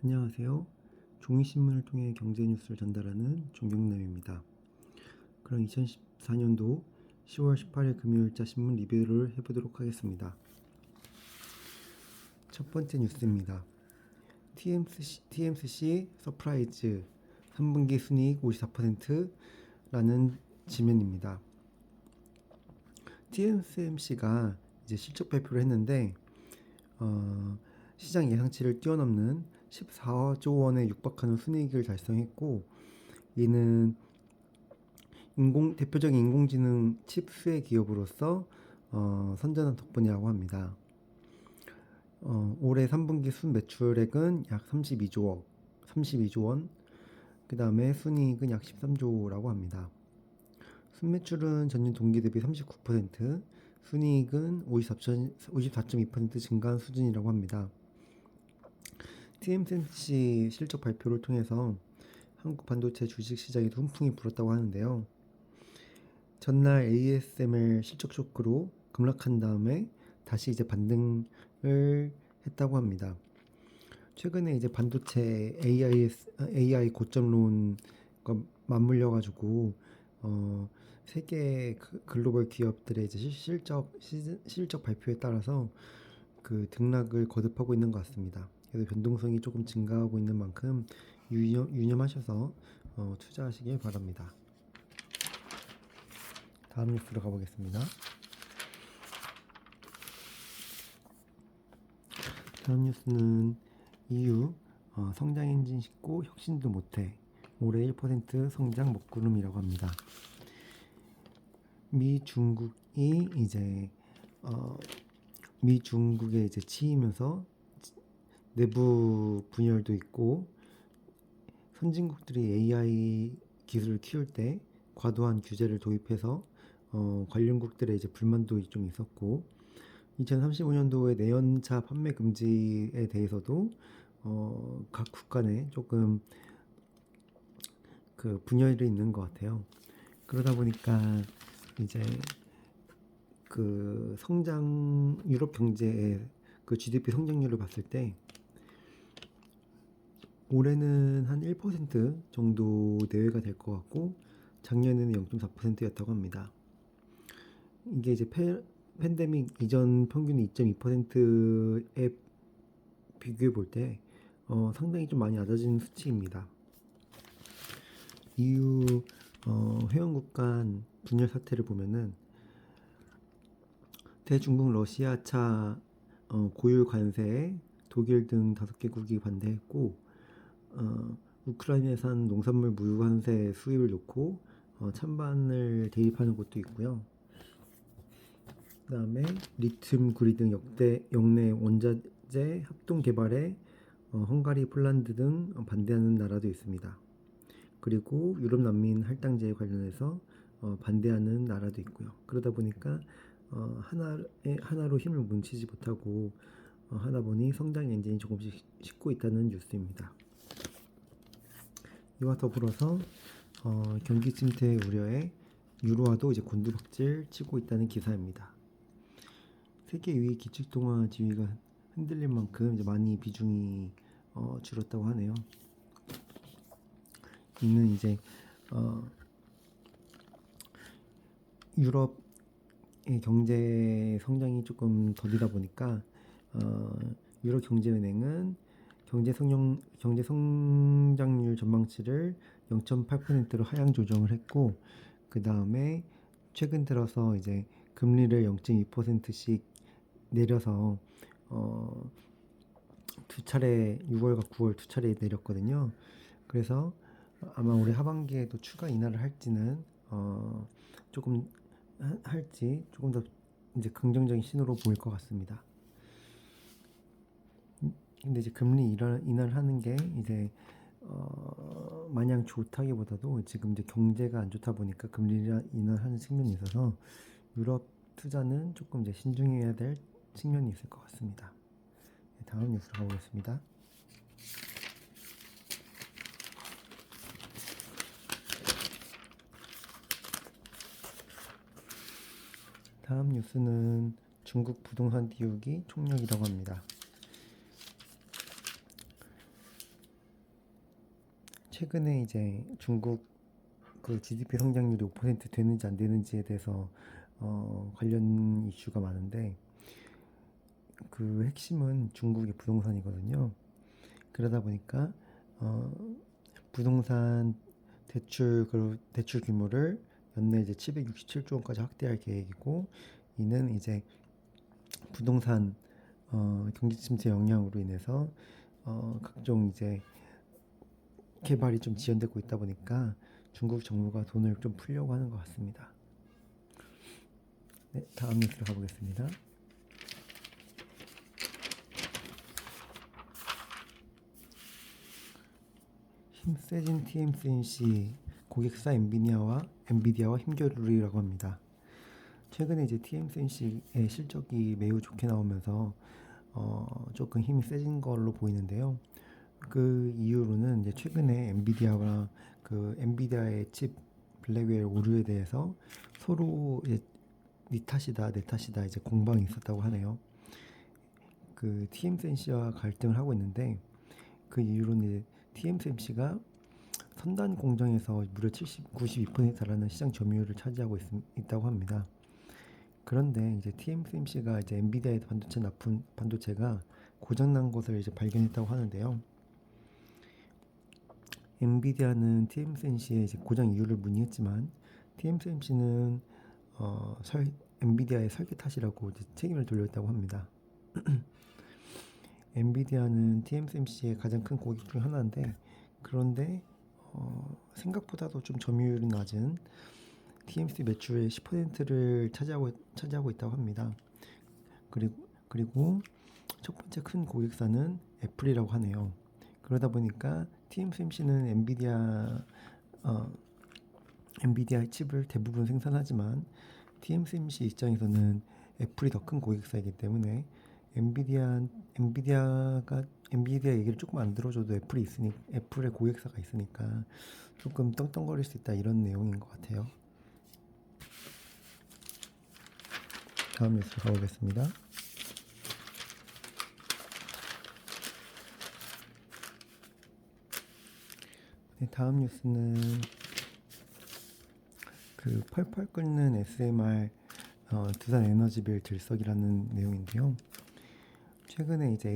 안녕하세요. 종이신문을 통해 경제 뉴스를 전달하는 종경남입니다. 그럼 2014년도 10월 18일 금요일자 신문 리뷰를 해보도록 하겠습니다. 첫 번째 뉴스입니다. TMCC 서프라이즈 3분기 순이익 54%라는 지면입니다. TSMC가 이제 실적 발표를 했는데 시장 예상치를 뛰어넘는 14조 원에 육박하는 순이익을 달성했고, 이는 대표적인 인공지능 칩 수혜 기업으로서 선전한 덕분이라고 합니다. 올해 3분기 순 매출액은 약 32조 원, 그 다음에 순이익은 약 13조라고 합니다. 순매출은 전년 동기 대비 39%, 순이익은 54.2% 증가한 수준이라고 합니다. TSMC 실적 발표를 통해서 한국 반도체 주식 시장에도 훈풍이 불었다고 하는데요. 전날 ASML 실적 쇼크로 급락한 다음에 다시 이제 반등을 했다고 합니다. 최근에 이제 반도체 AI 고점론과 맞물려 가지고 세계 글로벌 기업들의 이제 실적 발표에 따라서 그 등락을 거듭하고 있는 것 같습니다. 그래서 변동성이 조금 증가하고 있는 만큼 유념하셔서 투자하시길 바랍니다. 다음 뉴스로 가보겠습니다. 다음 뉴스는 EU 성장 엔진 싣고 혁신도 못해 올해 1% 성장 먹구름이라고 합니다. 미 중국에 이제 치이면서 내부 분열도 있고, 선진국들이 AI 기술을 키울 때 과도한 규제를 도입해서 관련국들의 이제 불만도 좀 있었고, 2035년도에 내연차 판매 금지에 대해서도 각 국가 내 조금 그 분열이 있는 것 같아요. 그러다 보니까 이제 그 유럽 경제의 그 GDP 성장률을 봤을 때 올해는 한 1% 정도 내외가 될 것 같고, 작년에는 0.4%였다고 합니다. 이게 이제 팬데믹 이전 평균 2.2%에 비교해 볼 때 상당히 좀 많이 낮아진 수치입니다. EU 회원국 간 분열 사태를 보면은 대중국 러시아차 고율 관세에 독일 등 5개국이 반대했고, 우크라이나산 농산물 무역 관세 수입을 놓고 찬반을 대립하는 곳도 있고요. 그 다음에 리튬, 구리 등 역내 원자재 합동 개발에 헝가리, 폴란드 등 반대하는 나라도 있습니다. 그리고 유럽 난민 할당제에 관련해서 반대하는 나라도 있고요. 그러다 보니까 하나로 힘을 뭉치지 못하고 하다 보니 성장 엔진이 조금씩 식고 있다는 뉴스입니다. 이와 더불어서 경기 침체 우려에 유로화도 이제 곤두박질 치고 있다는 기사입니다. 세계 2위 기축통화 지위가 흔들릴 만큼 이제 많이 비중이 줄었다고 하네요. 이는 이제 유럽의 경제 성장이 조금 더디다 보니까 유럽 경제은행은 경제 성장률 전망치를 0.8%로 하향 조정을 했고, 그 다음에 최근 들어서 이제 금리를 0.2%씩 내려서 두 차례 6월과 9월 두 차례 내렸거든요. 그래서 아마 올해 하반기에도 추가 인하를 할지는 조금 더 이제 긍정적인 신호로 보일 것 같습니다. 근데 이제 금리 인하를 하는 게 이제 마냥 좋다기보다도 지금 이제 경제가 안 좋다 보니까 금리 인하를 하는 측면이 있어서 유럽 투자는 조금 이제 신중해야 될 측면이 있을 것 같습니다. 다음 뉴스로 가보겠습니다. 다음 뉴스는 중국 부동산 띄우기 총력이라고 합니다. 최근에 이제 중국 그 GDP 성장률이 5% 되는지 안 되는지에 대해서 관련 이슈가 많은데 그 핵심은 중국의 부동산이거든요. 그러다 보니까 어, 부동산 대출 규모를 연내 이제 767조 원까지 확대할 계획이고, 이는 이제 부동산 경기 침체 영향으로 인해서 각종 이제 개발이 좀 지연되고 있다 보니까 중국 정부가 돈을 좀 풀려고 하는 것 같습니다. 네, 다음 뉴스로 가보겠습니다. 힘세진 TSMC 고객사 엔비디아와 힘겨루리라고 합니다. 최근에 이제 TSMC의 실적이 매우 좋게 나오면서 조금 힘이 세진 걸로 보이는데요. 그 이유로는 이제 최근에 엔비디아와 그 엔비디아의 칩 블랙웰 오류에 대해서 서로 이제 네 탓이다 내 탓이다 이제 공방이 있었다고 하네요. 그 TSMC와 갈등을 하고 있는데, 그 이유로는 이제 TSMC가 선단 공정에서 무려 92%에 달하는 시장 점유율을 차지하고 있다고 합니다. 그런데 이제 TSMC가 이제 엔비디아의 반도체가 고장난 것을 이제 발견했다고 하는데요. 엔비디아는 TSMC의 이제 고장 이유를 문의했지만 TSMC는 엔비디아의 설계 탓이라고 이제 책임을 돌렸다고 합니다. 엔비디아는 TSMC의 가장 큰 고객 중 하나인데, 그런데 생각보다도 좀 점유율이 낮은 TSMC 매출의 10%를 차지하고 있다고 합니다. 그리고 첫 번째 큰 고객사는 애플이라고 하네요. 그러다 보니까 TSMC는 엔비디아 칩을 대부분 생산하지만 TSMC 입장에서는 애플이 더 큰 고객사이기 때문에 엔비디아 얘기를 조금 안 들어줘도 애플의 고객사가 있으니까 조금 떵떵거릴 수 있다, 이런 내용인 것 같아요. 다음 뉴스 가보겠습니다. 네, 다음 뉴스는 그 펄펄 끓는 SMR 두산 에너지빌 들썩이라는 내용인데요. 최근에 이제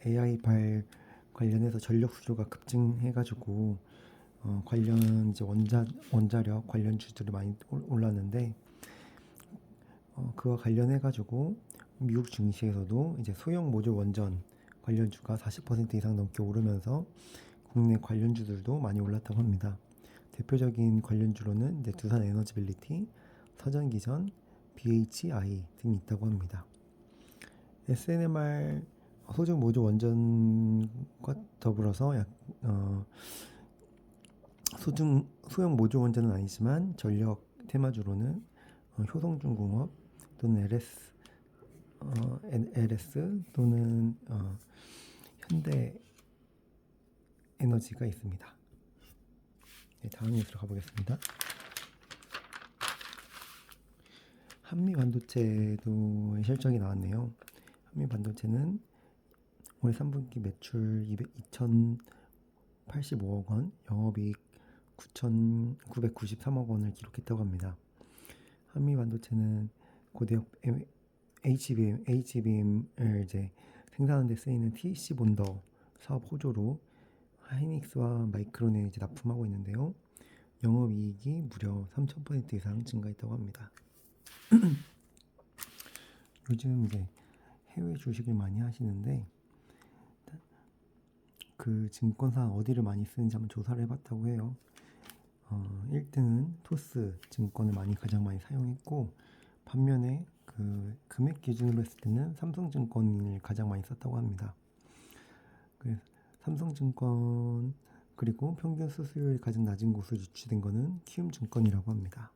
AI 발 관련해서 전력 수요가 급증해가지고 관련 이제 원자력 관련주들이 많이 올랐는데, 그와 관련해가지고 미국 증시에서도 이제 소형 모듈 원전 관련주가 40% 이상 넘게 오르면서 국내 관련주들도 많이 올랐다고 합니다. 대표적인 관련주로는 이제 두산 에너지빌리티, 서전기전, BHI 등이 있다고 합니다. SNMR 소형 모듈 원전과 더불어서 소형 모듈 원전은 아니지만 전력 테마주로는 효성중공업 또는 LS 또는 현대 에너지가 있습니다. 네, 다음 뉴스로 가보겠습니다. 한미 반도체도 실적이 나왔네요. 한미 반도체는 올해 3분기 매출 2,085억 원, 영업이익 993억 원을 기록했다고 합니다. 한미 반도체는 고대역 HBM을 이제 생산하는 데 쓰이는 TC 본더 사업 호조로 하이닉스와 마이크론에 이제 납품하고 있는데요. 영업이익이 무려 3,000% 이상 증가했다고 합니다. 요즘 이제 해외 주식을 많이 하시는데 그 증권사 어디를 많이 쓰는지 한번 조사를 해봤다고 해요. 1등은 토스 증권을 가장 많이 사용했고, 반면에 그 금액 기준으로 했을 때는 삼성증권을 가장 많이 썼다고 합니다. 그래서 삼성증권, 그리고 평균 수수료율이 가장 낮은 곳으로 유치된 거는 키움증권이라고 합니다.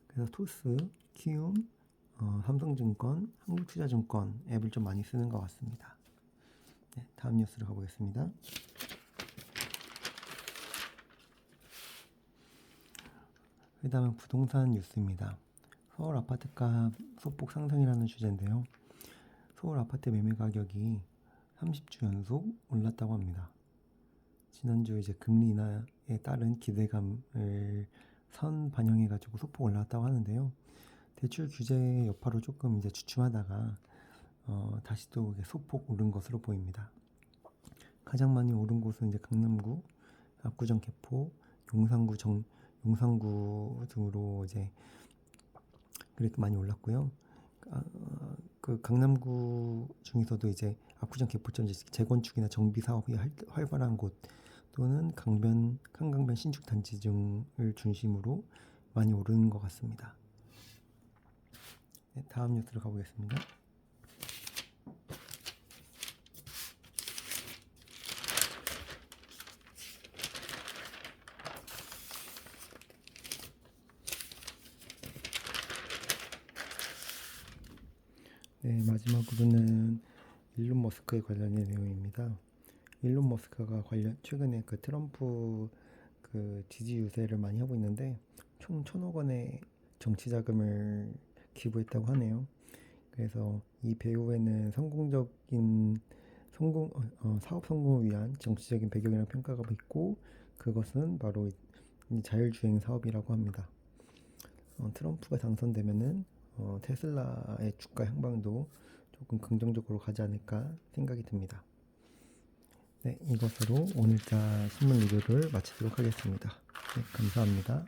그래서 토스, 키움, 삼성증권, 한국투자증권 앱을 좀 많이 쓰는 것 같습니다. 네, 다음 뉴스로 가보겠습니다. 그 다음은 부동산 뉴스입니다. 서울 아파트값 소폭 상승이라는 주제인데요. 서울 아파트 매매 가격이 30주 연속 올랐다고 합니다. 지난주 이제 금리 인하에 따른 기대감을 선 반영해가지고 소폭 올라왔다고 하는데요. 대출 규제 여파로 조금 이제 주춤하다가 다시 또 이게 소폭 오른 것으로 보입니다. 가장 많이 오른 곳은 이제 강남구, 압구정 개포, 용산구 등으로 이제 그래도 많이 올랐고요. 그 강남구 중에서도 이제 압구정 개포점 재건축이나 정비 사업이 활발한 곳 또는 한강변 신축 단지 등을 중심으로 많이 오르는 것 같습니다. 네, 다음 뉴스로 가보겠습니다. 네, 마지막으로는 일론 머스크에 관련된 내용입니다. 일론 머스크가 최근에 그 트럼프 그 지지 유세를 많이 하고 있는데 총 1,000억 원의 정치 자금을 기부했다고 하네요. 그래서 이 배후에는 사업 성공을 위한 정치적인 배경이라는 평가가 있고 그것은 바로 이 자율주행 사업이라고 합니다. 트럼프가 당선되면은 테슬라의 주가 향방도 조금 긍정적으로 가지 않을까 생각이 듭니다. 네, 이것으로 오늘자 신문 리뷰를 마치도록 하겠습니다. 네, 감사합니다.